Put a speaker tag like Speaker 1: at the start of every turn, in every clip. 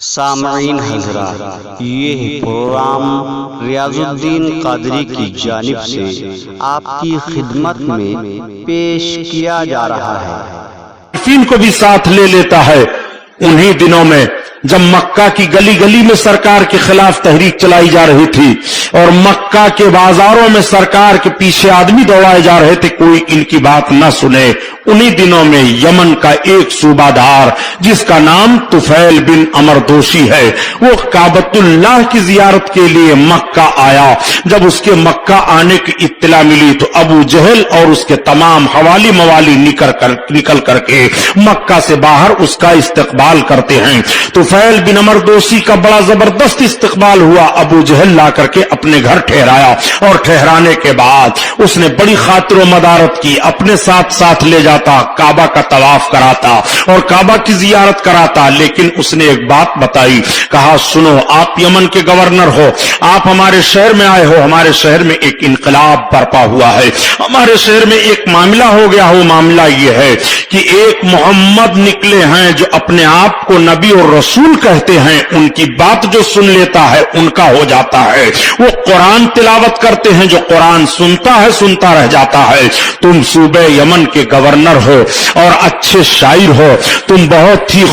Speaker 1: سامعین حضرات، یہ پروگرام ریاض الدین قادری کی جانب سے آپ کی خدمت میں پیش کیا جا رہا ہے۔
Speaker 2: کو بھی ساتھ لے لیتا ہے۔ انہی دنوں میں جب مکہ کی گلی گلی میں سرکار کے خلاف تحریک چلائی جا رہی تھی اور مکہ کے بازاروں میں سرکار کے پیچھے آدمی دوڑائے جا رہے تھے، کوئی ان کی بات نہ سنے، انہی دنوں میں یمن کا ایک صوبہ دار جس کا نام طفیل بن عمر دوشی ہے، وہ کعبۃ اللہ کی زیارت کے لیے مکہ آیا۔ جب اس کے مکہ آنے کی اطلاع ملی تو ابو جہل اور اس کے تمام حوالی موالی نکل کر کے مکہ سے باہر اس کا استقبال کرتے ہیں۔ طفیل بن عمر دوشی کا بڑا زبردست استقبال ہوا۔ ابو جہل لا کر کے اپنے گھر ٹھہرایا اور ٹھہرانے کے بعد اس نے بڑی خاطر و مدارت کی، اپنے ساتھ لے جاتا، کعبہ کا طواف کراتا اور کعبہ کی زیارت کراتا۔ لیکن اس نے ایک بات بتائی، کہا سنو، آپ یمن کے گورنر ہو، آپ ہمارے شہر میں آئے ہو، ہمارے شہر میں ایک انقلاب برپا ہوا ہے، ہمارے شہر میں ایک معاملہ ہو گیا ہو۔ معاملہ یہ ہے کہ ایک محمد نکلے ہیں جو اپنے آپ کو نبی اور رسول کہتے ہیں، ان کی بات جو سن لیتا ہے ان کا ہو جاتا ہے۔ وہ قرآن تلاوت کرتے ہیں، جو قرآن سنتا ہے سنتا رہ جاتا ہے۔ تم صوبہ یمن کے گورنر ہو اور اچھے شاعر ہو، تم بہت ہی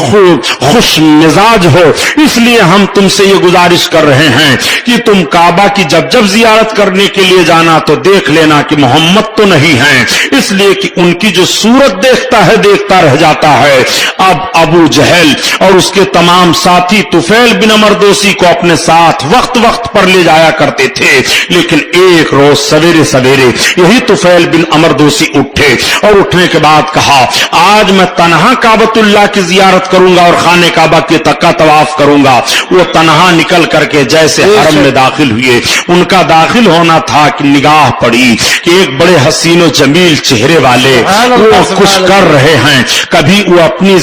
Speaker 2: خوش مزاج ہو، اس لیے ہم تم سے یہ گزارش کر رہے ہیں کہ تم کعبہ کی جب زیارت کرنے کے لیے جانا تو دیکھ لینا کہ محمد تو نہیں ہیں، اس لیے کہ ان کی جو صورت دیکھتا ہے دیکھتا رہ جاتا ہے۔ اب ابو جہل اور اس کے تمام ساتھی طفیل بن عمر دوشی کو اپنے ساتھ وقت پر لے جایا کرتے تھے، لیکن ایک روز سویرے یہی طفیل بن عمر دوشی اٹھے اور اٹھنے کے بعد کہا آج میں تنہا کعبۃ اللہ کی زیارت کروں گا اور خانہ کعبہ کے تکا طواف کروں گا۔ وہ تنہا نکل کر کے جیسے حرم میں داخل ہوئے، ان کا داخل ہونا تھا کہ نگاہ پڑی کہ ایک بڑے حسین و جمیل چہرے والے وہ کچھ کر رہے ہیں، کبھی وہ اپنی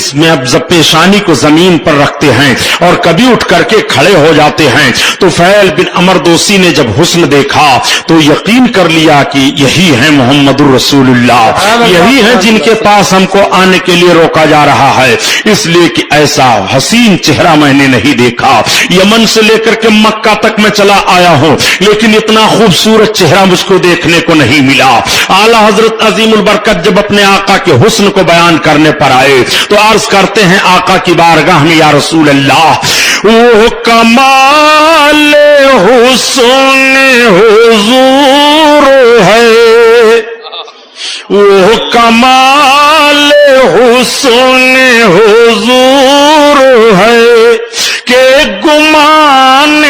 Speaker 2: پیشانی کو زمین پر رکھتے ہیں اور کبھی اٹھ کر کے کھڑے ہو جاتے ہیں۔ طفیل بن عمر دوشی نے جب حسن دیکھا تو یقین کر لیا کہ یہی ہے محمد الرسول اللہ، یہی ہے جن کے پاس ہم کو آنے کے لیے روکا جا رہا ہے، اس لیے کہ ایسا حسین چہرہ میں نے نہیں دیکھا۔ یمن سے لے کر کے مکہ تک میں چلا آیا ہوں، لیکن اتنا خوبصورت چہرہ مجھ کو دیکھنے کو نہیں ملا۔ اعلیٰ حضرت عظیم البرکت جب اپنے آقا کے حسن کو بیان کرنے پر آئے تو عرض کرتے ہیں آقا کی بارگاہ میں، یا رسول اللہ، وہ کمال حسن حضور ہے، وہ کمال حسن حضور ہے کہ گمان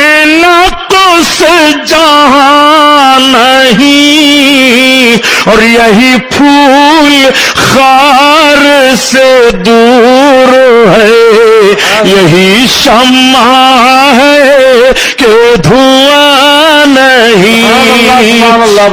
Speaker 2: نقص جہاں نہیں، اور یہی پھول خار سے دور ہے، یہی شمع ہے کہ دھواں نہیں۔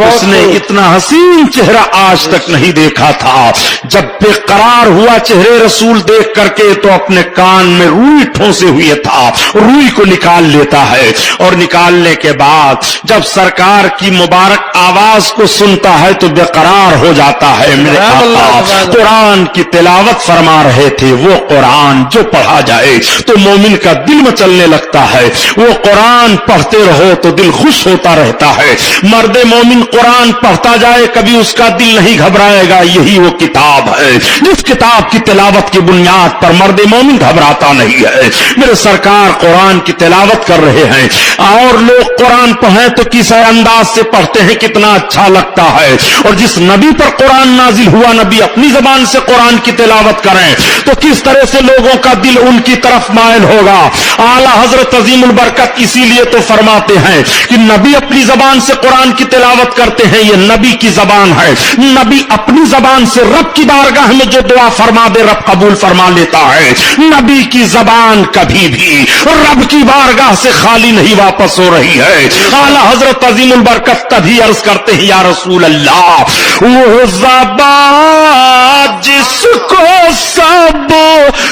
Speaker 2: اس نے اتنا حسین چہرہ آج تک نہیں دیکھا تھا۔ جب بے قرار ہوا چہرے رسول دیکھ کر کے تو اپنے کان میں روئی ٹھونسے ہوئے تھا، روئی کو نکال لیتا ہے اور نکالنے کے بعد جب سرکار کی مبارک آواز کو سنتا ہے تو بے قرار ہو جاتا ہے۔ میرے آقا قرآن کی تلاوت فرما رہے تھے، وہ قرآن جو پڑھا جائے تو مومن کا دل مچلنے لگتا ہے، وہ قرآن پڑھتے رہو تو دل خوش ہوتا رہتا ہے۔ مرد مومن قرآن پڑھتا جائے کبھی اس کا دل نہیں گھبرائے گا، یہی وہ کتاب ہے جس کتاب کی تلاوت کی بنیاد پر مرد مومن گھبراتا نہیں ہے۔ میرے سرکار قرآن کی تلاوت کر رہے ہیں اور لوگ قرآن پڑھیں تو کس انداز سے پڑھتے ہیں، کتنا اچھا لگتا ہے، اور جس نبی پر قرآن نازل ہوا نبی اپنی زبان سے قرآن کی تلاوت کریں تو کس طرح سے لوگوں کا دل ان کی طرف مائل ہوگا۔ اعلیٰ حضرت عظیم البرکت اسی لیے تو فرماتے ہیں کہ نبی اپنی زبان سے قرآن کی تلاوت کرتے ہیں، یہ نبی کی زبان ہے، نبی اپنی زبان سے رب کی بارگاہ میں جو دعا فرما دے رب قبول فرما لیتا ہے۔ نبی کی زبان کبھی بھی رب کی بارگاہ سے خالی نہیں واپس ہو رہی ہے۔ اعلیٰ حضرت عظیم البرکت تبھی عرض کرتے ہیں یا رسول اللہ، وہ زبان جس کو سب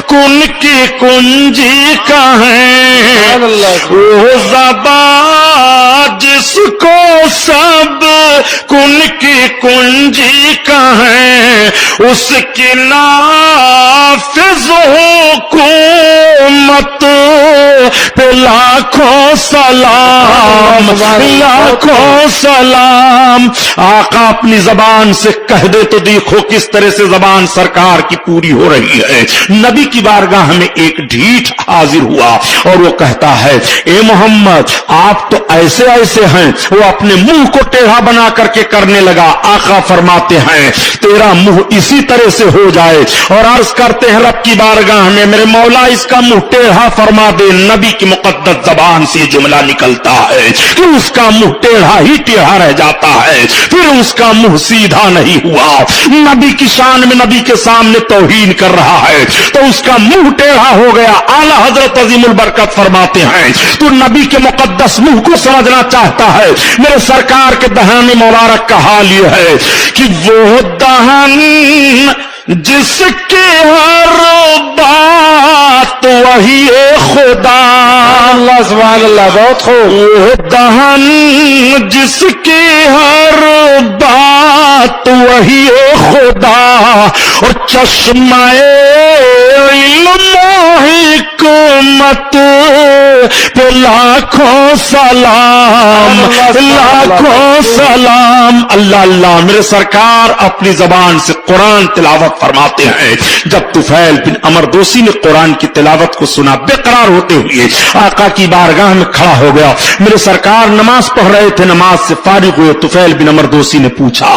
Speaker 2: کن کی کنجی کہیں، وہ زبان جس کو سب کن کی کنجی کہیں، اس کی نافذ حکومت پہ لاکھوں سلام، لاکھوں سلام۔ آقا اپنی زبان سے کہہ دے تو دیکھو کس طرح سے زبان سرکار کی پوری ہو رہی ہے۔ نبی کی بارگاہ میں ایک ڈھیٹ حاضر ہوا اور وہ کہتا ہے اے محمد آپ تو ایسے ایسے ہیں، وہ اپنے منہ کو ٹیڑھا بنا کر کے کرنے لگا۔ آقا فرماتے ہیں تیرا منہ اسی طرح سے ہو جائے، اور عرض کرتے ہیں رب کی بارگاہ میں میرے مولا اس کا منہ ٹیڑھا فرما دے۔ نبی کی مقدس زبان سے یہ جملہ نکلتا ہے کہ اس کا منہ ٹیڑھا ہی ٹیڑھا رہ جاتا ہے، پھر اس کا منہ سیدھا نہیں ہوا۔ نبی کی شان میں نبی کے سامنے توہین کر رہا ہے تو اس کا منہ ٹیڑھا ہو گیا۔ اعلی حضرت عظیم البرکت فرماتے ہیں تو نبی کے مقدس منہ کو سمجھنا چاہتا ہے، میرے سرکار کے دہن مبارک کا حال یہ ہے کہ وہ دہن جس کے ہر بات وہی خدا، اللہ سبحان اللہ، بہت خوب۔ وہ دہن جس کی ہر بات وہی خدا، اور چشمہ علم و حکمت پہ لاکھوں سلام، لاکھوں سلام۔ اللہ اللہ، میرے سرکار اپنی زبان سے قرآن تلاوت فرماتے ہیں۔ جب طفیل بن عمر دوسی نے قرآن کی تلاوت کو سنا، بے قرار ہوتے ہوئے آقا کی بارگاہ میں کھڑا ہو گیا۔ میرے سرکار نماز پڑھ رہے تھے، نماز سے فارغ ہوئے، طفیل بن عمر دوسی نے پوچھا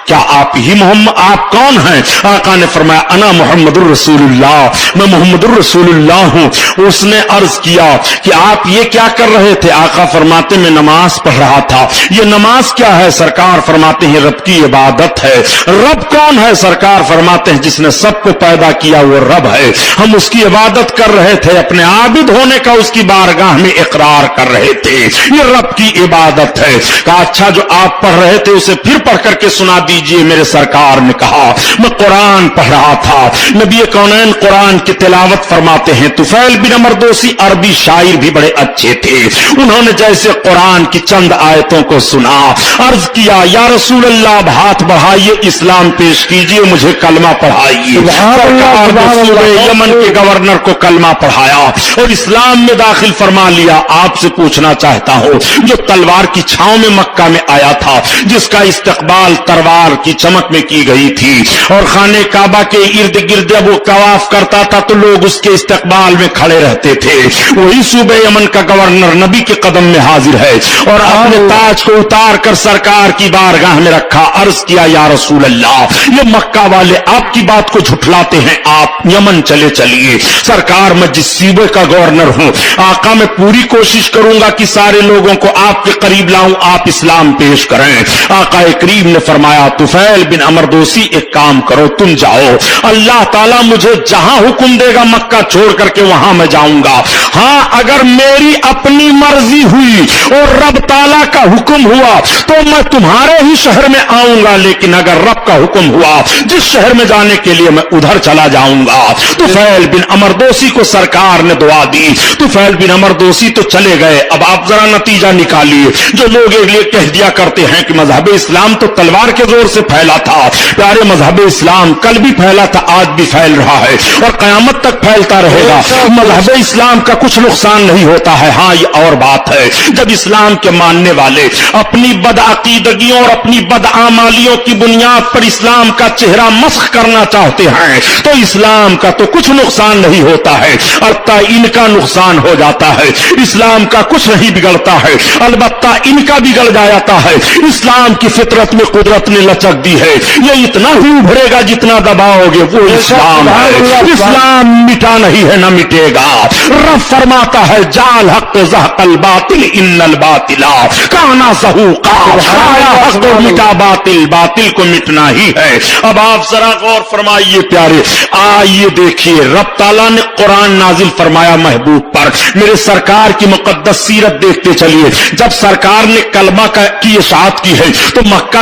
Speaker 2: کیا آپ ہی محمد، آپ کون ہیں؟ آقا نے فرمایا انا محمد الرسول اللہ، میں محمد الرسول اللہ ہوں۔ اس نے عرض کیا کہ آپ یہ کیا کر رہے تھے؟ آقا فرماتے میں نماز پڑھ رہا تھا۔ یہ نماز کیا ہے؟ سرکار فرماتے ہیں رب کی عبادت ہے۔ رب کون ہے؟ سرکار فرماتے ہیں جس نے سب کو پیدا کیا وہ رب ہے، ہم اس کی عبادت کر رہے تھے، اپنے عابد ہونے کا اس کی بارگاہ میں اقرار کر رہے تھے، یہ رب کی عبادت ہے۔ کہا اچھا جو آپ پڑھ رہے تھے اسے پھر پڑھ کر کے سنا دیجئے۔ میرے سرکار نے کہا میں قرآن پڑھ رہا تھا۔ نبی کونین قرآن کی تلاوت فرماتے ہیں۔ طفیل بن عمر دوسی عربی شاعر بھی بڑے اچھے تھے، انہوں نے جیسے قرآن کی چند آیتوں کو سنا، عرض کیا یا رسول اللہ اب ہاتھ بڑھائیے، اسلام پیش کیجئے، مجھے کلمہ پڑھائیے۔ سرکار نے صوبہ یمن کے گورنر کو کلمہ پڑھایا اور اسلام میں داخل فرما لیا۔ آپ سے پوچھنا چاہتا ہوں جو تلوار کی چھاؤں میں مکہ میں آیا تھا، جس کا استقبال تلوار کی چمک میں کی گئی تھی، اور خانہ کعبہ کے ارد گرد وہ طواف کرتا تھا تو لوگ اس کے استقبال میں کھڑے رہتے تھے، وہی صوبہ یمن کا گورنر نبی کے قدم میں حاضر ہے اور اپنے تاج کو اتار کر سرکار کی بارگاہ میں رکھا۔ عرض کیا یا رسول اللہ یہ مکہ والے آپ کی بات کو جھٹلاتے ہیں، آپ یمن چلے چلیے۔ سرکار میں جس صوبے کا گورنر ہوں، آقا میں پوری کوشش کروں گا کہ سارے لوگوں کو آپ کے قریب لاؤں، آپ اسلام پیش کریں۔ آقا کریم نے فرمایا طفیل بن عمر دوسی ایک کام کرو، تم جاؤ، اللہ تعالیٰ مجھے جہاں حکم دے گا مکہ چھوڑ کر کے وہاں میں جاؤں گا۔ ہاں اگر میری اپنی مرضی ہوئی اور رب تعالیٰ کا حکم ہوا تو میں تمہارے ہی شہر میں آؤں گا، لیکن اگر رب کا حکم ہوا جس شہر میں جانے کے لیے میں ادھر چلا جاؤں گا۔ طفیل بن عمر دوسی کو سرکار نے دعا دی، طفیل بن عمر دوسی تو چلے گئے۔ اب آپ ذرا نتیجہ نکالیے، جو لوگ یہ کہہ دیا کرتے ہیں کہ مذہب اسلام تو تلوار کے زور سے پھیلا تھا، پیارے مذہب اسلام کل بھی پھیلا تھا، آج بھی پھیل رہا ہے اور قیامت تک پھیلتا رہے گا۔ مذہب اسلام کا کچھ نقصان نہیں ہوتا ہے۔ ہاں یہ اور بات ہے جب اسلام کے ماننے والے اپنی بدعقیدگیوں اور اپنی بدعمالیوں کی بنیاد پر اسلام کا چہرہ مسخ کرنا چاہتے ہیں تو اسلام کا تو کچھ نقصان نہیں ہوتا ہے، البتہ ان کا نقصان ہو جاتا ہے۔ اسلام کا کچھ نہیں بگڑتا ہے، البتہ ان کا بگڑ جاتا ہے۔ اسلام کی فطرت میں قدرت نے لچک دی ہے، یہ اتنا ہی ابھرے گا جتنا دباؤ گے، وہ اسلام ہے۔ اسلام مٹا نہیں ہے، نہ مٹے گا۔ رب فرماتا ہے جال حق زہق الباطل ان الباطل کان زہوقا، آیا حق کو مٹا باطل، باطل کو مٹنا ہی ہے۔ اب آپ ذرا غور فرمائیے پیارے، آئیے دیکھیے رب تعالیٰ نے قرآن نازل فرمایا محبوب پر، میرے سرکار کی مقدس سیرت دیکھتے چلیے۔ جب سرکار نے کلمہ کی اشاعت کی ہے تو مکہ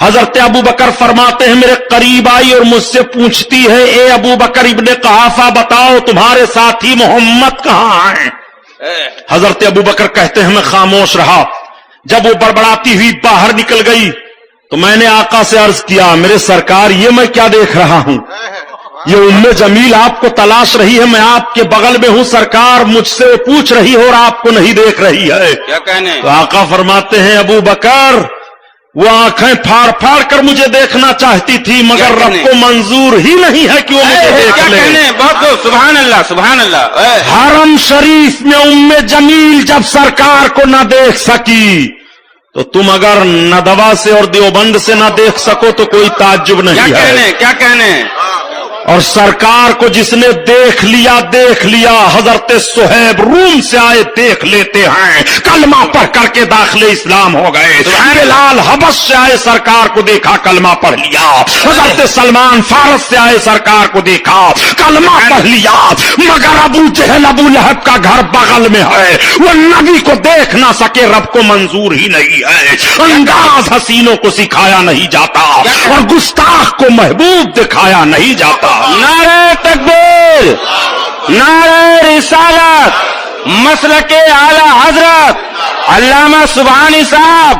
Speaker 2: حضرت ابو بکر فرماتے ہیں میرے قریب آئی اور مجھ سے پوچھتی ہے اے ابو بکر ابن قحافہ بتاؤ تمہارے ساتھی محمد کہاں ہیں؟ حضرت ابو بکر کہتے ہیں میں خاموش رہا. جب وہ بڑبڑاتی ہوئی باہر نکل گئی تو میں نے آقا سے عرض کیا میرے سرکار یہ میں کیا دیکھ رہا ہوں؟ یہ ام جمیل آپ کو تلاش رہی ہے, میں آپ کے بغل میں ہوں, سرکار مجھ سے پوچھ رہی ہے اور آپ کو نہیں دیکھ رہی ہے.
Speaker 3: کیا کہنے؟
Speaker 2: تو آقا فرماتے ہیں ابو بکر وہ آنکھیں پھاڑ پھاڑ کر مجھے دیکھنا چاہتی تھی مگر رب کو منظور ہی نہیں ہے کہ وہ مجھے دیکھ لے.
Speaker 3: بہت سبحان اللہ سبحان اللہ.
Speaker 2: حرم شریف میں ام جمیل جب سرکار کو نہ دیکھ سکی تو تم اگر ندوا سے اور دیوبند سے نہ دیکھ سکو تو کوئی تعجب نہیں ہے.
Speaker 3: کیا کہنے؟
Speaker 2: اور سرکار کو جس نے دیکھ لیا حضرت صہیب روم سے آئے دیکھ لیتے ہیں, کلمہ پڑھ کر کے داخل اسلام ہو گئے. بلال حبش سے آئے سرکار کو دیکھا کلمہ پڑھ لیا. حضرت سلمان فارس سے آئے سرکار کو دیکھا کلمہ پڑھ لیا. مگر ابو جہل ابو لہب کا گھر بغل میں ہے, وہ نبی کو دیکھ نہ سکے, رب کو منظور ہی نہیں ہے. انداز حسینوں کو سکھایا نہیں جاتا اور گستاخ کو محبوب دکھایا نہیں جاتا.
Speaker 3: نعرہ تکبیر, نعرہ رسالت, مسلک اعلی حضرت علامہ سبحانی صاحب.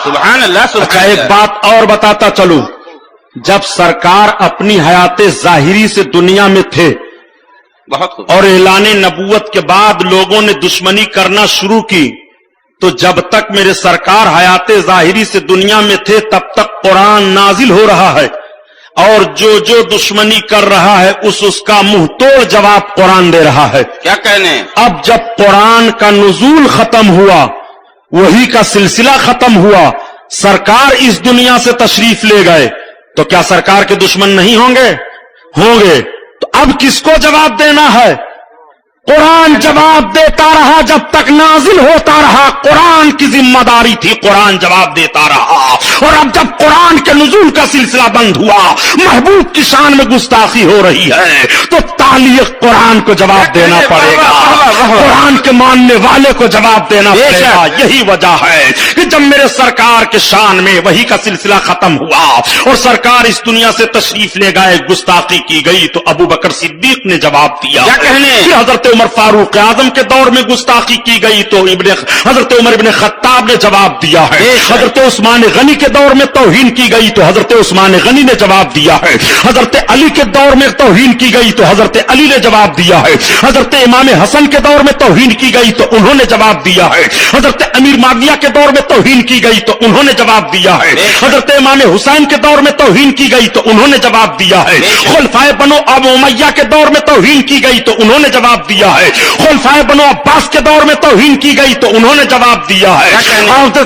Speaker 3: سبحان اللہ سبحان
Speaker 2: اچھا ایک بات اور بتاتا چلوں, جب سرکار اپنی حیات ظاہری سے دنیا میں تھے
Speaker 3: بہت خوب.
Speaker 2: اور اعلان نبوت کے بعد لوگوں نے دشمنی کرنا شروع کی تو جب تک میرے سرکار حیات ظاہری سے دنیا میں تھے تب تک قرآن نازل ہو رہا ہے اور جو دشمنی کر رہا ہے اس کا منہ توڑ جواب قرآن دے رہا ہے.
Speaker 3: کیا کہنے؟
Speaker 2: اب جب قرآن کا نزول ختم ہوا, وہی کا سلسلہ ختم ہوا, سرکار اس دنیا سے تشریف لے گئے تو کیا سرکار کے دشمن نہیں ہوں گے؟ ہوں گے. تو اب کس کو جواب دینا ہے؟ قرآن جواب دیتا رہا جب تک نازل ہوتا رہا, قرآن کی ذمہ داری تھی, قرآن جواب دیتا رہا. اور اب جب قرآن کے نزول کا سلسلہ بند ہوا, محبوب کی شان میں گستاخی ہو رہی ہے تو تالیہ قرآن کو جواب دینا پڑے گا, قرآن کے ماننے والے کو جواب دینا پڑے گا. یہی وجہ ہے کہ جب میرے سرکار کے شان میں وہی کا سلسلہ ختم ہوا اور سرکار اس دنیا سے تشریف لے گئے, گستاخی کی گئی تو ابو بکر صدیق نے جواب دیا.
Speaker 3: کیا کہنے؟
Speaker 2: حضرت عمر فاروق اعظم کے دور میں گستاخی کی گئی تو حضرت عمر ابن خطاب نے جواب دیا ہے. حضرت عثمان غنی کے دور میں توہین کی گئی تو حضرت عثمان غنی نے جواب دیا ہے. حضرت علی کے دور میں توہین کی گئی تو حضرت علی نے جواب دیا ہے. حضرت امام حسن کے دور میں توہین کی گئی تو انہوں نے جواب دیا ہے. حضرت امیر معاویہ کے دور میں توہین کی گئی تو انہوں نے جواب دیا ہے. حضرت امام حسین کے دور میں توہین کی گئی تو انہوں نے جواب دیا ہے. خلفائے بنو ابو امیہ کے دور میں توہین کی گئی تو انہوں نے جواب دیا ہے. خلفائے بنو عباس کے دور میں توہین کی گئی تو انہوں نے جواب دیا ہے.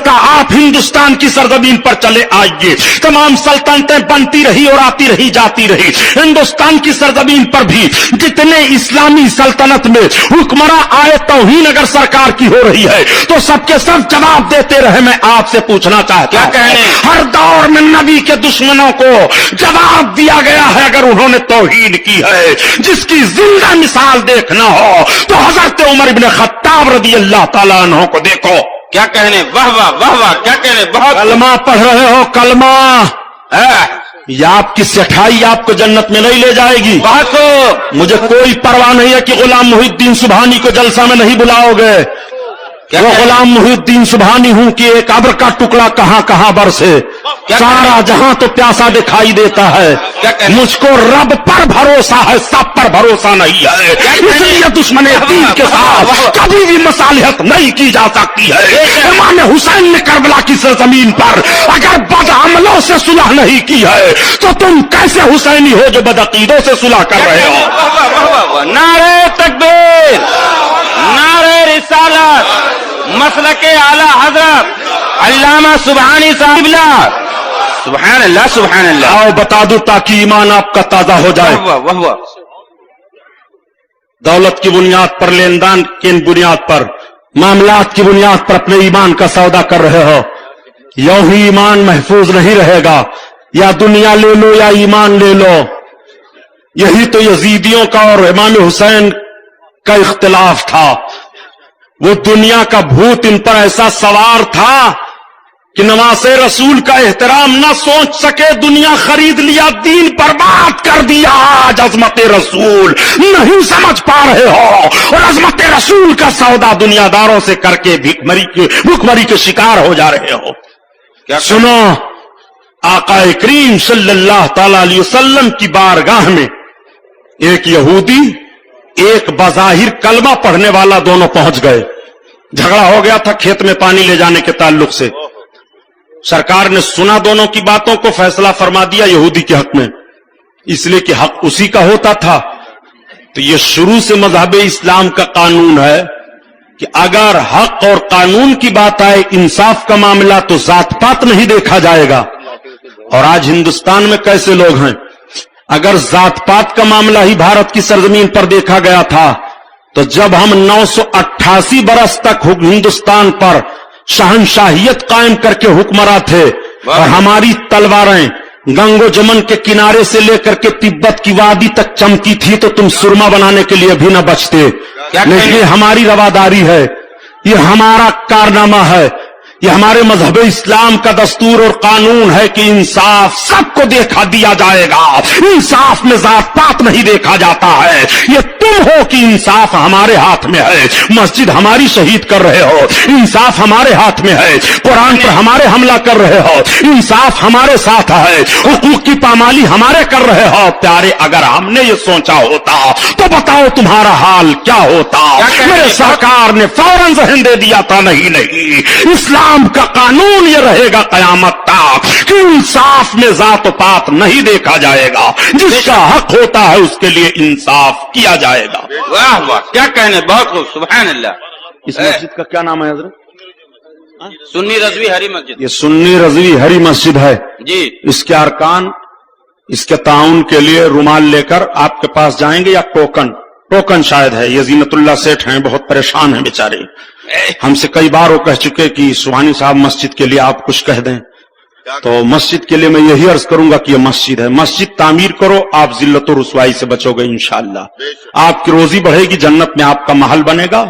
Speaker 2: آپ ہندوستان کی سرزمین پر چلے آئیے, تمام سلطنتیں بنتی رہی اور آتی رہی جاتی رہی. ہندوستان کی سرزمین پر بھی جتنے اسلامی سلطنت میں حکمراں آئے, توہین اگر سرکار کی ہو رہی ہے تو سب کے سب جواب دیتے رہے. میں آپ سے پوچھنا چاہتا ہوں, ہر دور میں نبی کے دشمنوں کو جواب دیا گیا ہے اگر انہوں نے توہین کی ہے. جس کی زندہ مثال دیکھنا ہو تو حضرت عمر ابن خطاب رضی اللہ تعالیٰ عنہ کو دیکھو.
Speaker 3: کیا کہنے؟ واہ واہ واہ واہ. کیا کہنے؟ بہت
Speaker 2: کلمہ پڑھ رہے ہو, کلمہ یہ آپ کی سٹھائی آپ کو جنت میں نہیں لے جائے گی.
Speaker 3: بہت خوب.
Speaker 2: مجھے کوئی پرواہ نہیں ہے کہ غلام محی الدین سبحانی کو جلسہ میں نہیں بلاؤ گے. وہ غلام محی الدین سبحانی ہوں کہ ایک ابر کا ٹکڑا کہاں کہاں برسے, سارا جہاں تو پیاسا دکھائی دیتا ہے. مجھ کو رب پر بھروسہ ہے, سب پر بھروسہ نہیں ہے. اس لیے دشمن دین کے ساتھ کبھی بھی مصالحت نہیں کی جا سکتی ہے. امام حسین نے کربلا کی سرزمین پر اگر بد عملوں سے صلح نہیں کی ہے تو تم کیسے حسینی ہو جو بدعقیدوں سے صلح کر رہے ہو؟
Speaker 3: نعرہ تکبیر, نعرہ رسالت, مسلک اعلی حضرت علامہ سبحانی صاحب. سبحان اللہ سبحان اللہ.
Speaker 2: آؤ بتا دوں تاکہ ایمان آپ کا تازہ ہو جائے.
Speaker 3: واہ واہ.
Speaker 2: دولت کی بنیاد پر, لین دین کی بنیاد پر, معاملات کی بنیاد پر اپنے ایمان کا سودا کر رہے ہو. یوں ہی ایمان محفوظ نہیں رہے گا. یا دنیا لے لو یا ایمان لے لو. یہی تو یزیدیوں کا اور امام حسین کا اختلاف تھا. وہ دنیا کا بھوت ان پر ایسا سوار تھا کہ نواسے رسول کا احترام نہ سوچ سکے، دنیا خرید لیا، دین برباد کر دیا، آج عظمت رسول نہیں سمجھ پا رہے ہو اور عظمت رسول کا سودا دنیا داروں سے کر کے بھوکمری کے شکار ہو جا رہے ہو.
Speaker 3: کیا
Speaker 2: سنو، آقا کریم صلی اللہ تعالی علیہ وسلم کی بارگاہ میں ایک یہودی، ایک بظاہر کلمہ پڑھنے والا، دونوں پہنچ گئے. جھگڑا ہو گیا تھا کھیت میں پانی لے جانے کے تعلق سے. سرکار نے سنا دونوں کی باتوں کو، فیصلہ فرما دیا یہودی کے حق میں، اس لیے کہ حق اسی کا ہوتا تھا. تو یہ شروع سے مذہب اسلام کا قانون ہے کہ اگر حق اور قانون کی بات آئے، انصاف کا معاملہ، تو ذات پات نہیں دیکھا جائے گا. اور آج ہندوستان میں کیسے لوگ ہیں، اگر ذات پات کا معاملہ ہی بھارت کی سرزمین پر دیکھا گیا تھا تو جب ہم 988 برس تک ہندوستان پر شہنشاہیت قائم کر کے حکمراں تھے اور ہماری تلواریں گنگ و جمن کے کنارے سے لے کر کے تبت کی وادی تک چمکی تھی تو تم سرما بنانے کے لیے بھی نہ بچتے. لیکن یہ ہماری رواداری ہے، یہ ہمارا کارنامہ ہے، یہ ہمارے مذہب اسلام کا دستور اور قانون ہے کہ انصاف سب کو دیکھا دیا جائے گا. انصاف میں ذات پات نہیں دیکھا جاتا ہے. یہ تم ہو کہ انصاف ہمارے ہاتھ میں ہے. مسجد ہماری شہید کر رہے ہو، انصاف ہمارے ہاتھ میں ہے. قرآن پر ہمارے حملہ کر رہے ہو، انصاف ہمارے ساتھ ہے. حقوق کی پامالی ہمارے کر رہے ہو. پیارے، اگر ہم نے یہ سوچا ہوتا تو بتاؤ تمہارا حال کیا ہوتا. میرے سرکار نے فوراً ذہن دے دیا تھا، نہیں، اسلام کا قانون یہ رہے گا قیامت تک کہ انصاف میں ذات و پات نہیں دیکھا جائے گا. جس کا حق ہوتا ہے اس کے لیے انصاف کیا جائے گا.
Speaker 3: واہ واہ، کیا کہنے، بہت خوب، سبحان اللہ.
Speaker 2: اس مسجد کا کیا نام ہے حضرت؟
Speaker 3: سنی رضوی ہری مسجد.
Speaker 2: یہ سنی رضوی ہری مسجد ہے
Speaker 3: جی.
Speaker 2: اس کے ارکان اس کے تعاون کے لیے رومال لے کر آپ کے پاس جائیں گے، یا ٹوکن شاید ہے. یہ زینت اللہ سیٹھ ہیں، بہت پریشان ہیں بیچارے. ہم سے کئی بار وہ کہہ چکے کہ سبحانی صاحب مسجد کے لیے آپ کچھ کہہ دیں. تو مسجد کے لیے میں یہی عرض کروں گا کہ یہ مسجد ہے، مسجد تعمیر کرو، آپ ذلت و رسوائی سے بچو گے انشاءاللہ. آپ کی روزی بڑھے گی، جنت میں آپ کا محل بنے گا.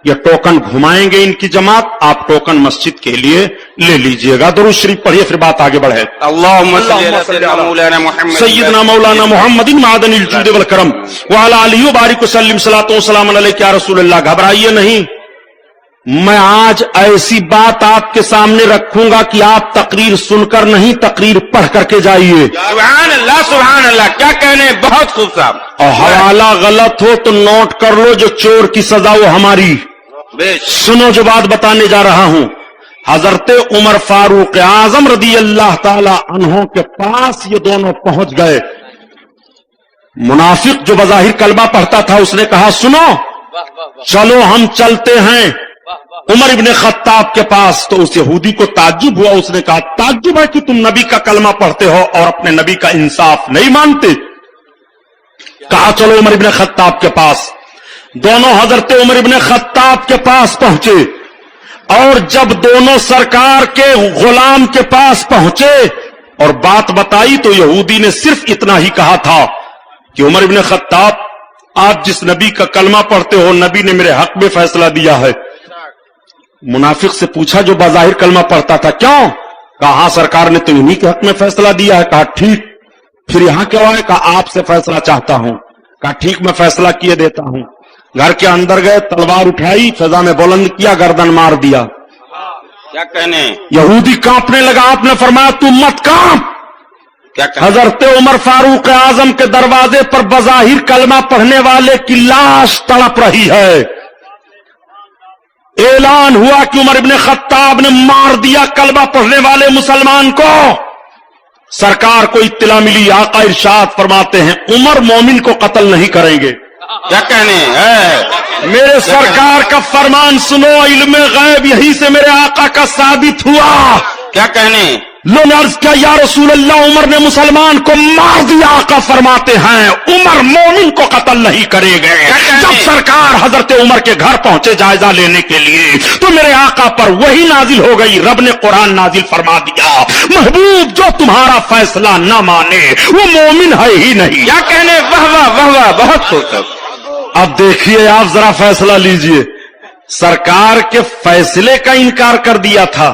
Speaker 2: یہ ٹوکن گھمائیں گے ان کی جماعت، آپ ٹوکن مسجد کے لیے لے لیجئے گا. درود شریف پڑھیے، پھر بات آگے بڑھے.
Speaker 3: اللہم صلی علی سیدنا مولانا محمد
Speaker 2: سیدنا مولانا محمد معدن الجود والکرم وعلی آلہ وبارک وسلم. صلاۃ و سلام علیک یا رسول اللہ. گھبرائیے نہیں، میں آج ایسی بات آپ کے سامنے رکھوں گا کہ آپ تقریر سن کر نہیں، تقریر پڑھ کر کے جائیے.
Speaker 3: سبحان اللہ، سبحان اللہ، کیا کہنے، بہت خوب صاحب.
Speaker 2: اور حوالہ غلط ہو تو نوٹ کر لو، جو چور کی سزا وہ ہماری. سنو جو بات بتانے جا رہا ہوں. حضرت عمر فاروق اعظم رضی اللہ تعالی عنہ کے پاس یہ دونوں پہنچ گئے. منافق جو بظاہر کلمہ پڑھتا تھا اس نے کہا سنو چلو ہم چلتے ہیں عمر ابن خطاب کے پاس. تو اس یہودی کو تعجب ہوا، اس نے کہا تعجب ہے کہ تم نبی کا کلمہ پڑھتے ہو اور اپنے نبی کا انصاف نہیں مانتے. کہا چلو عمر ابن خطاب کے پاس. دونوں حضرت عمر ابن خطاب کے پاس پہنچے اور جب دونوں سرکار کے غلام کے پاس پہنچے اور بات بتائی تو یہودی نے صرف اتنا ہی کہا تھا کہ عمر ابن خطاب، آپ جس نبی کا کلمہ پڑھتے ہو نبی نے میرے حق میں فیصلہ دیا ہے. منافق سے پوچھا جو بظاہر کلمہ پڑھتا تھا کیوں؟ کہا ہاں سرکار نے تو انہی کے حق میں فیصلہ دیا ہے. کہا ٹھیک، پھر یہاں کیوں آئے؟ کہا آپ سے فیصلہ چاہتا ہوں. کہا ٹھیک، میں فیصلہ کیے دیتا ہوں. گھر کے اندر گئے، تلوار اٹھائی، فضا میں بلند کیا، گردن مار دیا.
Speaker 3: کیا کہنے،
Speaker 2: یہودی کانپنے لگا. آپ نے فرمایا تم مت کانپ.
Speaker 3: کیا کہنے؟
Speaker 2: حضرت عمر فاروق اعظم کے دروازے پر بظاہر کلمہ پڑھنے والے کی لاش تڑپ رہی ہے. اعلان ہوا کہ عمر ابن خطاب نے مار دیا کلمہ پڑھنے والے مسلمان کو. سرکار کو اطلاع ملی، آقا ارشاد فرماتے ہیں عمر مومن کو قتل نہیں کریں گے.
Speaker 3: کیا کہنے،
Speaker 2: میرے سرکار کا فرمان سنو، علم غیب یہی سے میرے آقا کا ثابت ہوا.
Speaker 3: کیا کہنے،
Speaker 2: لوگوں نے عرض کیا یا رسول اللہ عمر نے مسلمان کو مار دیا. آقا فرماتے ہیں عمر مومن کو قتل نہیں کرے گے. جب سرکار حضرت عمر کے گھر پہنچے جائزہ لینے کے لیے تو میرے آقا پر وہی نازل ہو گئی. رب نے قرآن نازل فرما دیا محبوب جو تمہارا فیصلہ نہ مانے وہ مومن ہے ہی نہیں.
Speaker 3: کیا کہنے، واہ واہ واہ واہ، بہت خوب.
Speaker 2: اب دیکھیے آپ ذرا فیصلہ لیجئے. سرکار کے فیصلے کا انکار کر دیا تھا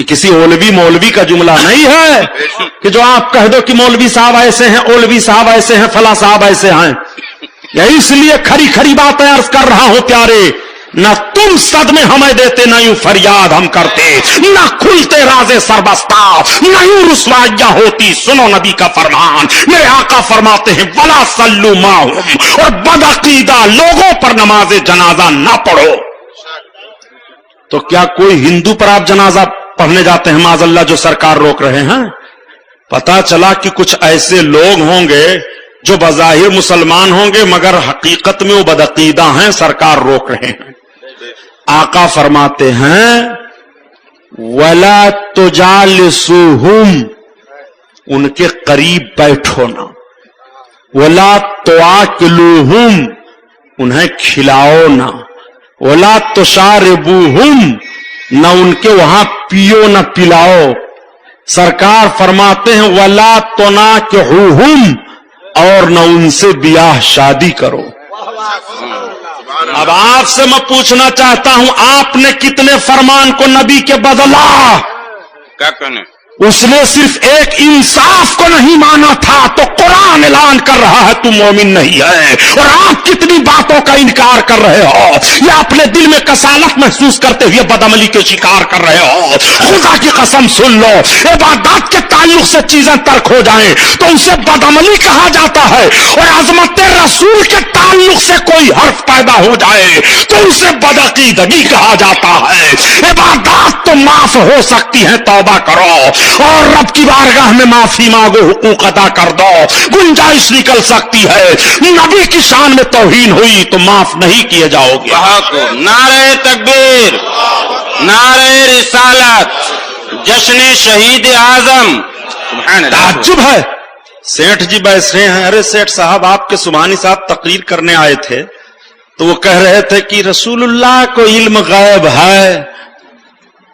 Speaker 2: یہ کسی اولوی مولوی کا جملہ نہیں ہے کہ جو آپ کہہ دو کہ مولوی صاحب ایسے ہیں، اولوی صاحب ایسے ہیں، فلاں صاحب ایسے ہیں. یہ اس لیے کھری کھری باتیں عرض کر رہا ہوں پیارے، نہ تم صدمے ہمیں دیتے، نہ یوں فریاد ہم کرتے، نہ کھلتے رازے سربستہ، نہ یوں رسوائیاں ہوتی. سنو نبی کا فرمان، میرے آقا فرماتے ہیں وَلَا صَلُّوا مَعَهُمْ، اور بدعقیدہ لوگوں پر نماز جنازہ نہ پڑھو. تو کیا کوئی ہندو پر آپ جنازہ پڑھنے جاتے ہیں معاذ اللہ جو سرکار روک رہے ہیں؟ پتا چلا کہ کچھ ایسے لوگ ہوں گے جو بظاہر مسلمان ہوں گے مگر حقیقت میں وہ بدعقیدہ ہیں، سرکار روک رہے ہیں. آقا فرماتے ہیں وَلَا تُجَالِسُوهُمْ، ان کے قریب بیٹھو نہ. وَلَا تُعَاقِلُوهُمْ، انہیں کھلاؤ نہ. وَلَا تُشَارِبُوهُمْ، نہ ان کے وہاں پیو نہ پلاؤ. سرکار فرماتے ہیں وَلَا تُنَاكِحُوهُمْ، اور نہ ان سے بیاہ شادی کرو. اب آپ سے میں پوچھنا چاہتا ہوں، آپ نے کتنے فرمان کو نبی کے بدلا؟
Speaker 3: کیا کہنے؟
Speaker 2: اس نے صرف ایک انصاف کو نہیں مانا تھا تو قرآن اعلان کر رہا ہے تو مومن نہیں ہے. اور آپ کتنی باتوں کا انکار کر رہے ہو، یا اپنے دل میں کسالت محسوس کرتے ہوئے بدعملی کے شکار کر رہے ہو. خدا کی قسم سن لو، عبادات کے تعلق سے چیزیں ترک ہو جائیں تو اسے بدعملی کہا جاتا ہے، اور عظمت رسول کے تعلق سے کوئی حرف پیدا ہو جائے تو اسے بدعقیدگی کہا جاتا ہے. عبادات تو معاف ہو سکتی ہیں، توبہ کرو اور رب کی بارگاہ میں معافی مانگو، حقوق ادا کر دو، گنجائش نکل سکتی ہے. نبی کی شان میں توہین ہوئی تو معاف نہیں کیے جاؤ گے.
Speaker 3: نعرہ تکبیر، نعرہ رسالت، جشن شہید اعظم. سبحان اللہ.
Speaker 2: تعجب ہے، سیٹھ جی بیٹھ رہے ہیں. ارے سیٹھ صاحب، آپ کے سبحانی صاحب تقریر کرنے آئے تھے تو وہ کہہ رہے تھے کہ رسول اللہ کو علم غیب ہے.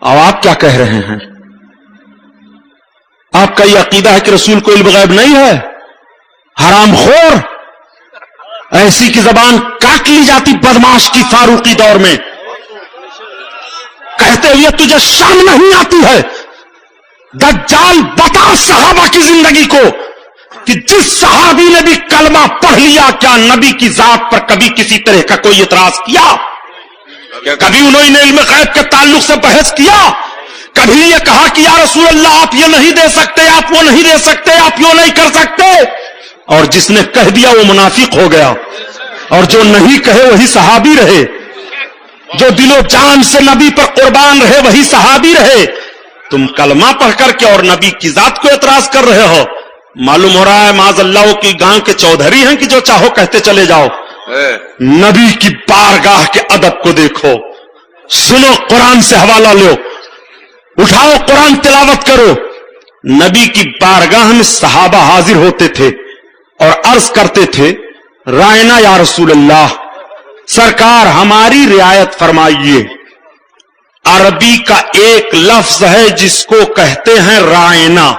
Speaker 2: اب آپ کیا کہہ رہے ہیں؟ آپ کا یہ عقیدہ ہے کہ رسول کو علم غیب نہیں ہے؟ حرام خور، ایسی کی زبان کاٹ لی جاتی بدماش کی فاروقی دور میں. کہتے ہوئے تجھے شرم نہیں آتی ہے؟ دجال بتا صحابہ کی زندگی کو کہ جس صحابی نے بھی کلمہ پڑھ لیا، کیا نبی کی ذات پر کبھی کسی طرح کا کوئی اعتراض کیا؟ کبھی انہوں نے علم غیب کے تعلق سے بحث کیا؟ کبھی یہ کہا کہ یا رسول اللہ آپ یہ نہیں دے سکتے، آپ وہ نہیں دے سکتے، آپ یوں نہیں کر سکتے؟ اور جس نے کہہ دیا وہ منافق ہو گیا، اور جو نہیں کہے وہی صحابی رہے. جو دل و جان سے نبی پر قربان رہے وہی صحابی رہے. تم کلمہ پڑھ کر کے اور نبی کی ذات کو اعتراض کر رہے ہو. معلوم ہو رہا ہے معاذ اللہ کی گاں کے چودھری ہیں کہ جو چاہو کہتے چلے جاؤ. نبی کی بارگاہ کے ادب کو دیکھو، سنو، قرآن سے حوالہ لو، اٹھاؤ قرآن تلاوت کرو. نبی کی بارگاہ میں صحابہ حاضر ہوتے تھے اور عرض کرتے تھے رائنا یا رسول اللہ، سرکار ہماری رعایت فرمائیے. عربی کا ایک لفظ ہے جس کو کہتے ہیں رائنا.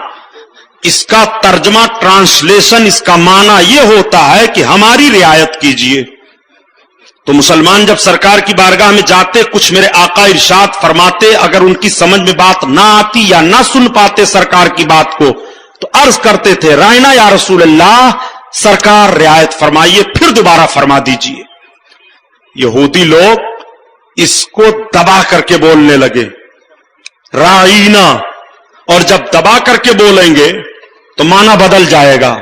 Speaker 2: اس کا ترجمہ، ٹرانسلیشن، اس کا معنی یہ ہوتا ہے کہ ہماری رعایت کیجئے. تو مسلمان جب سرکار کی بارگاہ میں جاتے، کچھ میرے آقا ارشاد فرماتے، اگر ان کی سمجھ میں بات نہ آتی یا نہ سن پاتے سرکار کی بات کو تو عرض کرتے تھے رائنا یا رسول اللہ، سرکار رعایت فرمائیے، پھر دوبارہ فرما دیجئے. یہودی لوگ اس کو دبا کر کے بولنے لگے رائنا، اور جب دبا کر کے بولیں گے تو معنی بدل جائے گا.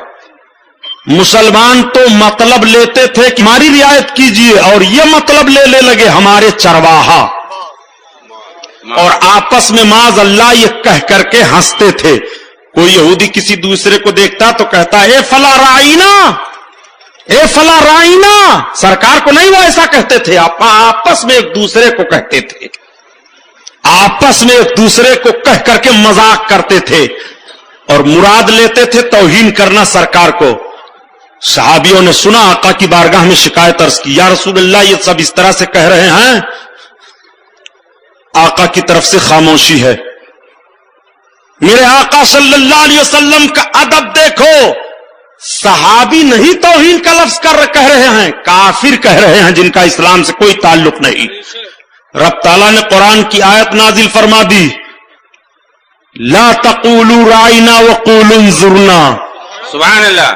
Speaker 2: مسلمان تو مطلب لیتے تھے کہ ہماری رعایت کیجئے، اور یہ مطلب لے لگے ہمارے چرواہا، اور آپس میں معاذ اللہ یہ کہہ کر کے ہنستے تھے. کوئی یہودی کسی دوسرے کو دیکھتا تو کہتا اے فلا رائنا، اے فلا رائنا. سرکار کو نہیں وہ ایسا کہتے تھے، آپس میں ایک دوسرے کو کہتے تھے، آپس میں ایک دوسرے کو کہہ کر کے مذاق کرتے تھے اور مراد لیتے تھے توہین کرنا سرکار کو. صحابیوں نے سنا، آقا کی بارگاہ میں شکایت عرض کی، یا رسول اللہ یہ سب اس طرح سے کہہ رہے ہیں. آقا کی طرف سے خاموشی ہے. میرے آقا صلی اللہ علیہ وسلم کا ادب دیکھو، صحابی نہیں توہین کا لفظ کہہ رہے ہیں، کافر کہہ رہے ہیں جن کا اسلام سے کوئی تعلق نہیں. رب تعالیٰ نے قرآن کی آیت نازل فرما دی، لا تقولوا رائنا وقولوا انظرنا.
Speaker 3: سبحان اللہ.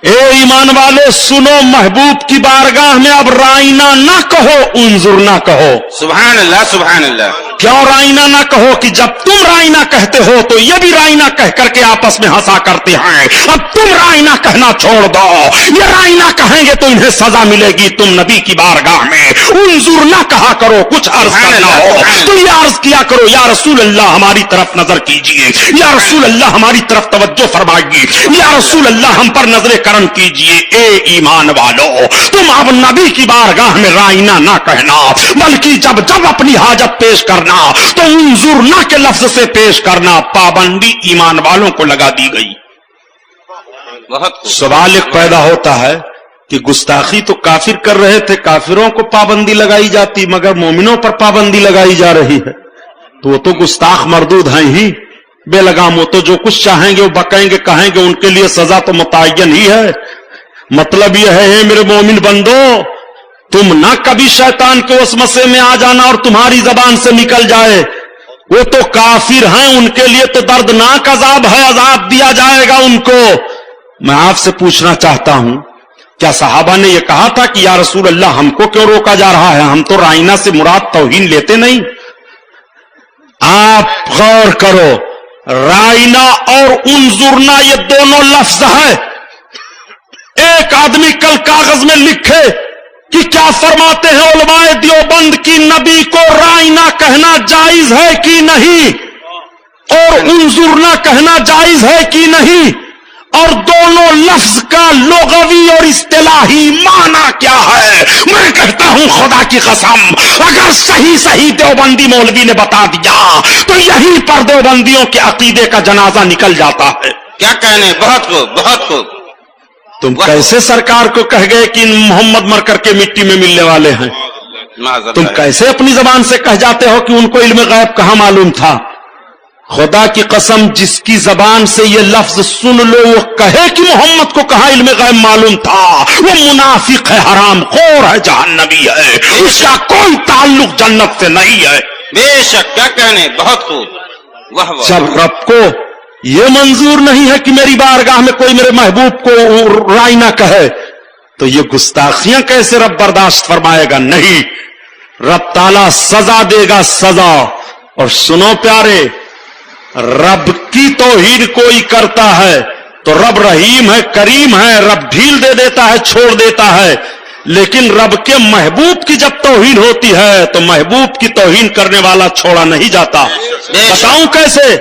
Speaker 2: اے ایمان والو سنو، محبوب کی بارگاہ میں اب رائنا نہ کہو، انظرنا کہو.
Speaker 3: سبحان اللہ. سبحان اللہ.
Speaker 2: کیوں رائنا نہ کہو؟ کہ جب تم رائنا کہتے ہو تو یہ بھی رائنا کہہ کر کے آپس میں ہنسا کرتے ہیں. اب تم رائنا کہنا چھوڑ دو، یہ رائنا کہیں گے تو انہیں سزا ملے گی. تم نبی کی بارگاہ میں انظر نہ کہا کرو، کچھ عرض کرنا ہو تو یہ عرض کیا کرو، یا رسول اللہ ہماری طرف نظر کیجئے، یا رسول اللہ ہماری طرف توجہ فرمائیے، یا رسول اللہ ہم پر نظر کرم کیجئے. اے ایمان والو، تم اب نبی کی بارگاہ میں رائنا نہ کہنا، بلکہ جب اپنی حاجت پیش کرنا تو انظر نہ کے لفظ سے پیش کرنا. پابندی ایمان والوں کو لگا دی گئی.
Speaker 3: بہت خوب.
Speaker 2: سوال ایک پیدا ہوتا ہے کہ گستاخی تو کافر کر رہے تھے، کافروں کو پابندی لگائی جاتی، مگر مومنوں پر پابندی لگائی جا رہی ہے، تو وہ تو گستاخ مردود ہیں ہی بے لگام. وہ تو جو کچھ چاہیں گے وہ بکیں گے، کہیں گے، ان کے لیے سزا تو متعین ہی ہے. مطلب یہ ہے میرے مومن بندو، تم نہ کبھی شیطان کے وسوسے میں آ جانا اور تمہاری زبان سے نکل جائے. وہ تو کافر ہیں، ان کے لیے تو دردناک عذاب ہے، عذاب دیا جائے گا ان کو. میں آپ سے پوچھنا چاہتا ہوں، کیا صحابہ نے یہ کہا تھا کہ یا رسول اللہ ہم کو کیوں روکا جا رہا ہے، ہم تو رائنا سے مراد توہین لیتے نہیں؟ آپ غور کرو، رائنا اور انظرنا یہ دونوں لفظ ہے. ایک آدمی کل کاغذ میں لکھے کہ کیا فرماتے ہیں علماء دیوبند کی نبی کو رائنا کہنا جائز ہے کہ نہیں اور انظرنا کہنا جائز ہے کہ نہیں، اور دونوں لفظ کا لغوی اور اصطلاحی معنی کیا ہے. میں کہتا ہوں خدا کی قسم، اگر صحیح دیوبندی مولوی نے بتا دیا تو یہیں پر دیوبندیوں کے عقیدے کا جنازہ نکل جاتا ہے.
Speaker 3: کیا کہنے. بہت خوب. بہت خوب.
Speaker 2: تم کیسے سرکار کو کہہ گئے کہ محمد مر کر کے مٹی میں ملنے والے ہیں؟ تم کیسے اپنی زبان سے کہہ جاتے ہو کہ ان کو علم غیب کہاں معلوم تھا؟ خدا کی قسم، جس کی زبان سے یہ لفظ سن لو وہ کہے کہ محمد کو کہاں علم غیب معلوم تھا، وہ منافق ہے، حرام خور ہے، جہنمی ہے، اس کا کوئی تعلق جنت سے نہیں ہے.
Speaker 3: بے شک. کیا کہنے. بہت خوب. واہ واہ.
Speaker 2: جب رب کو یہ منظور نہیں ہے کہ میری بارگاہ میں کوئی میرے محبوب کو رائے نہ کہے تو یہ گستاخیاں کیسے رب برداشت فرمائے گا؟ نہیں، رب تعالیٰ سزا دے گا، سزا. اور سنو پیارے، رب کی توہین کوئی کرتا ہے تو رب رحیم ہے، کریم ہے، رب ڈھیل دے دیتا ہے، چھوڑ دیتا ہے. لیکن رب کے محبوب کی جب توہین ہوتی ہے تو محبوب کی توہین کرنے والا چھوڑا نہیں جاتا. بتاؤں کیسے؟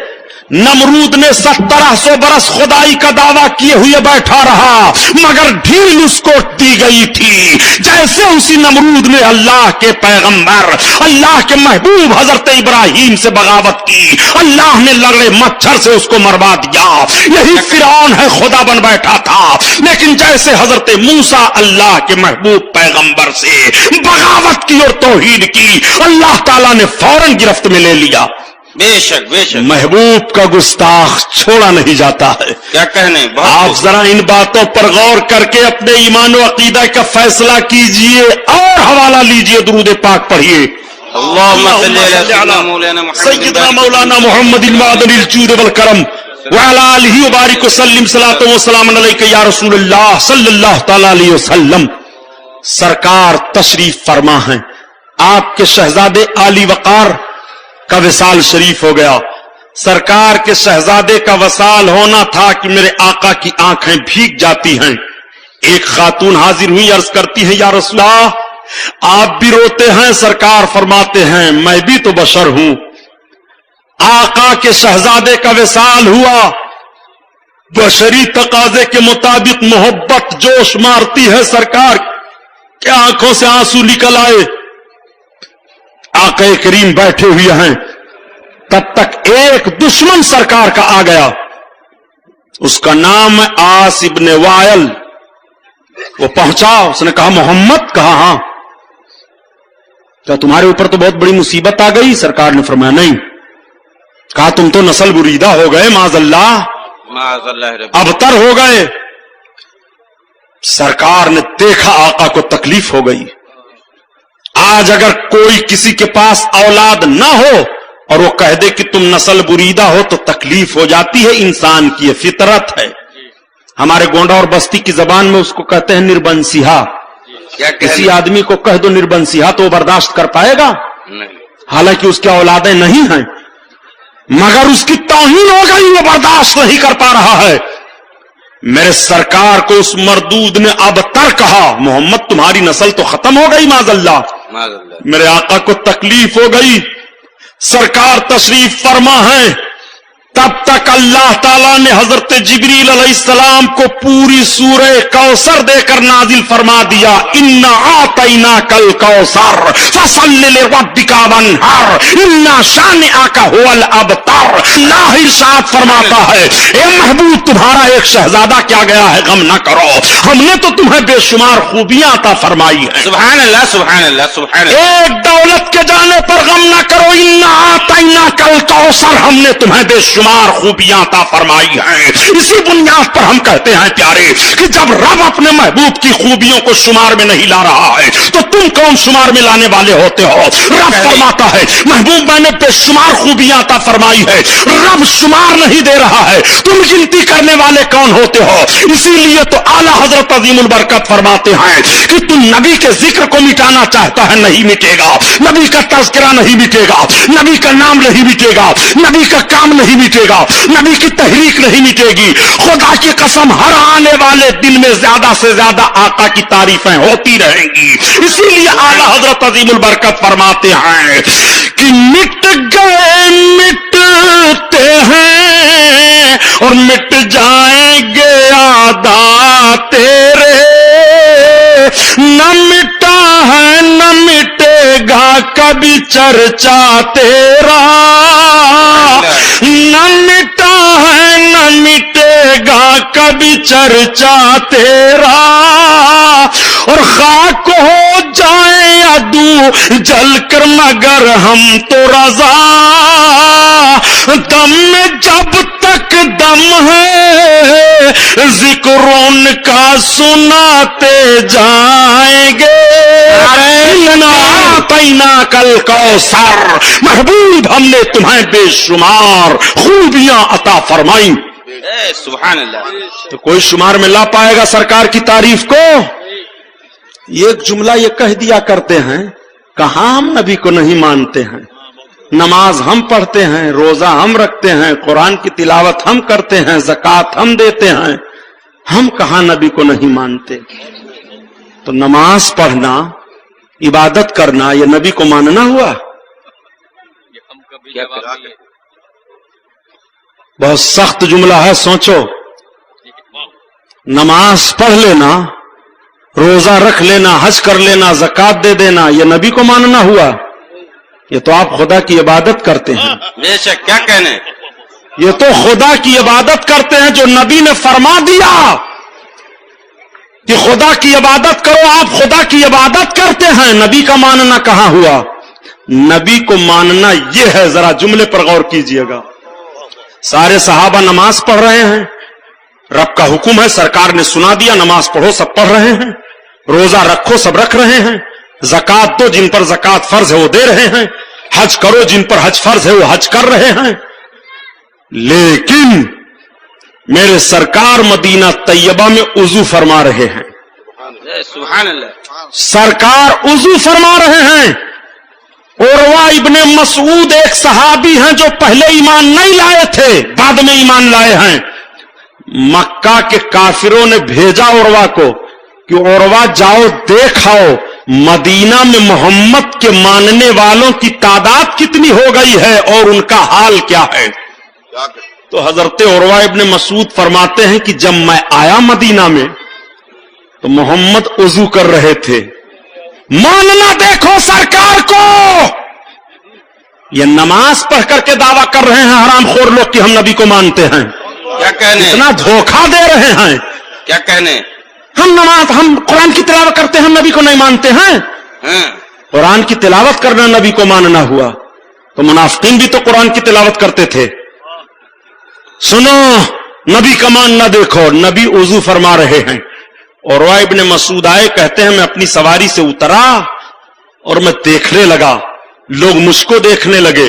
Speaker 2: نمرود نے 1700 برس خدائی کا دعویٰ کیے ہوئے بیٹھا رہا، مگر ڈھیل اس کو دی گئی تھی. جیسے اسی نمرود نے اللہ کے پیغمبر، اللہ کے محبوب حضرت ابراہیم سے بغاوت کی، اللہ نے لگڑے مچھر سے اس کو مروا دیا. یہی فرعون ہے، خدا بن بیٹھا تھا. لیکن جیسے حضرت موسیٰ اللہ کے محبوب پیغمبر سے بغاوت کی اور توہین کی، اللہ تعالیٰ نے فوراً گرفت میں لے لیا.
Speaker 3: بے شک. بے شک.
Speaker 2: محبوب کا گستاخ چھوڑا نہیں جاتا ہے.
Speaker 3: کیا کہنے.
Speaker 2: آپ ذرا ان باتوں پر غور کر کے اپنے ایمان و عقیدہ کا فیصلہ کیجئے اور حوالہ لیجئے. درود پاک پڑھیے.
Speaker 3: اللهم صل على مولانا محمد
Speaker 2: سیدنا مولانا محمد المعدن الجود والکرم وعلى آلہ وبارک وسلم صلاۃ و سلام علیک یا رسول اللہ صلی اللہ تعالی علیہ وسلم. سرکار تشریف فرما ہیں. آپ کے شہزادے عالی وقار کا وصال شریف ہو گیا. سرکار کے شہزادے کا وصال ہونا تھا کہ میرے آقا کی آنکھیں بھیگ جاتی ہیں. ایک خاتون حاضر ہوئی، عرض کرتی ہیں یا رسول اللہ آپ بھی روتے ہیں؟ سرکار فرماتے ہیں میں بھی تو بشر ہوں. آقا کے شہزادے کا وصال ہوا، بشری تقاضے کے مطابق محبت جوش مارتی ہے. سرکار کے آنکھوں سے آنسو نکل آئے. آقا کریم بیٹھے ہوئے ہیں، تب تک ایک دشمن سرکار کا آ گیا. اس کا نام ہے آس ابن وائل. وہ پہنچا، اس نے کہا محمد؟ کہا ہاں. کیا تمہارے اوپر تو بہت بڑی مصیبت آ گئی؟ سرکار نے فرمایا نہیں. کہا تم تو نسل بریدہ ہو گئے، معاذ اللہ، ابتر ہو گئے. سرکار نے دیکھا آقا کو تکلیف ہو گئی. آج اگر کوئی کسی کے پاس اولاد نہ ہو اور وہ کہہ دے کہ تم نسل بریدہ ہو تو تکلیف ہو جاتی ہے انسان کی، یہ فطرت ہے. ہمارے گونڈا اور بستی کی زبان میں اس کو کہتے ہیں نربنسیہا. کسی آدمی کو کہہ دو نربنسیہا تو وہ برداشت کر پائے گا؟ حالانکہ اس کی اولادیں نہیں ہیں، مگر اس کی توہین ہو گئی، وہ برداشت نہیں کر پا رہا ہے. میرے سرکار کو اس مردود نے ابتر کہا، محمد تمہاری نسل تو ختم ہو گئی معاذ اللہ. میرے آقا کو تکلیف ہو گئی. سرکار تشریف فرما ہے، تب تک اللہ تعالیٰ نے حضرت جبریل علیہ السلام کو پوری سورہ کوثر دے کر نازل فرما دیا. اِنَّا أَعْطَيْنَاكَ الْكَوْثَرَ فَصَلِّ لِرَبِّكَ وَانْحَرْ إِنَّ شَانِئَكَ هُوَ الْأَبْتَرُ. اللہ ارشاد فرماتا ہے، اے محبوب تمہارا ایک شہزادہ کیا گیا ہے، غم نہ کرو، ہم نے تو تمہیں بے شمار خوبیاں عطا فرمائی ہیں.
Speaker 3: سبحان اللہ سبحان اللہ سبحان اللہ.
Speaker 2: ایک دولت کے جانے پر غم نہ کرو، اِنَّا أَعْطَيْنَاكَ الْكَوْثَرَ، ہم نے تمہیں بے شمار خوبیاں عطا فرمائی ہیں. اسی بنیاد پر ہم کہتے ہیں پیارے کہ جب رب اپنے محبوب کی خوبیوں کو شمار میں نہیں لا رہا ہے تو تم کون شمار میں لانے والے ہوتے ہو؟ رب فرماتا ہے محبوب میں نے بے شمار خوبیاں عطا فرمائی ہے، رب شمار نہیں دے رہا ہے، تم گنتی کرنے والے کون ہوتے ہو؟ اسی لیے تو اعلیٰ حضرت عظیم البرکت فرماتے ہیں کہ تم نبی کے ذکر کو مٹانا چاہتا ہے، نہیں مٹے گا. نبی کا تذکرہ نہیں مٹے گا، نبی کا نام نہیں مٹے گا، نبی کا کام نہیں مٹے گا، نبی کی تحریک نہیں مٹے گی. خدا کی قسم ہر آنے والے دن میں زیادہ سے زیادہ آقا کی تعریفیں ہوتی رہیں گی. اسی لیے اعلیٰ حضرت عظیم البرکت فرماتے ہیں کہ مٹ گئے مٹتے ہیں اور مٹ جائیں گے یاداں تیرے، نہ مٹا ہے نہ مٹے گا کبھی چرچا تیرا، نہ مٹا ہے نہ مٹے گا کبھی چرچا تیرا، اور خاک ہو جائیں عدو جل کر مگر ہم تو رضا، دم میں جب تک دم ہے ذکر ان کا سناتے جائیں گے. کل کوثر، محبوب ہم نے تمہیں بے شمار خوبیاں عطا فرمائی.
Speaker 3: سبحان اللہ.
Speaker 2: تو کوئی شمار میں لا پائے گا سرکار کی تعریف کو؟ ایک جملہ یہ کہہ دیا کرتے ہیں، کہاں ہم نبی کو نہیں مانتے ہیں؟ نماز ہم پڑھتے ہیں، روزہ ہم رکھتے ہیں، قرآن کی تلاوت ہم کرتے ہیں، زکوٰۃ ہم دیتے ہیں، ہم کہاں نبی کو نہیں مانتے؟ تو نماز پڑھنا، عبادت کرنا، یہ نبی کو ماننا ہوا؟ بہت سخت جملہ ہے، سوچو. نماز پڑھ لینا، روزہ رکھ لینا، حج کر لینا، زکوٰۃ دے دینا، یہ نبی کو ماننا ہوا؟ یہ تو آپ خدا کی عبادت کرتے ہیں.
Speaker 3: بے شک، کیا کہنے،
Speaker 2: یہ تو خدا کی عبادت کرتے ہیں جو نبی نے فرما دیا کہ خدا کی عبادت کرو. آپ خدا کی عبادت کرتے ہیں، نبی کا ماننا کہاں ہوا؟ نبی کو ماننا یہ ہے، ذرا جملے پر غور کیجئے گا. سارے صحابہ نماز پڑھ رہے ہیں، رب کا حکم ہے، سرکار نے سنا دیا، نماز پڑھو سب پڑھ رہے ہیں، روزہ رکھو سب رکھ رہے ہیں، زکوٰۃ دو جن پر زکوٰۃ فرض ہے وہ دے رہے ہیں، حج کرو جن پر حج فرض ہے وہ حج کر رہے ہیں. لیکن میرے سرکار مدینہ طیبہ میں وضو فرما رہے ہیں.
Speaker 3: سبحان اللہ.
Speaker 2: سرکار وضو فرما رہے ہیں. عروہ ابن مسعود ایک صحابی ہیں جو پہلے ایمان نہیں لائے تھے، بعد میں ایمان لائے ہیں. مکہ کے کافروں نے بھیجا عروہ کو کہ عروہ جاؤ دیکھ آؤ مدینہ میں محمد کے ماننے والوں کی تعداد کتنی ہو گئی ہے اور ان کا حال کیا ہے. تو حضرت عروہ ابن مسعود فرماتے ہیں کہ جب میں آیا مدینہ میں تو محمد وضو کر رہے تھے. ماننا دیکھو سرکار کو، یہ نماز پڑھ کر کے دعویٰ کر رہے ہیں حرام خور لوگ کہ ہم نبی کو مانتے ہیں.
Speaker 3: کیا کہنے،
Speaker 2: اتنا دھوکہ دے رہے ہیں.
Speaker 3: کیا کہنے،
Speaker 2: ہم قرآن کی تلاوت کرتے ہیں، ہم نبی کو نہیں مانتے ہیں. قرآن کی تلاوت کرنا نبی کو ماننا ہوا تو منافقین بھی تو قرآن کی تلاوت کرتے تھے. سنو، نبی کا ماننا دیکھو. نبی وضو فرما رہے ہیں. عروہ ابن مسعود آئے، کہتے ہیں میں اپنی سواری سے اترا اور میں دیکھنے لگا، لوگ مجھ کو دیکھنے لگے.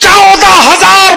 Speaker 2: 14,000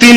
Speaker 2: 3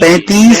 Speaker 4: 35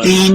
Speaker 4: 3,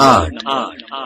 Speaker 4: 8,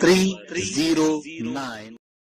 Speaker 4: 309।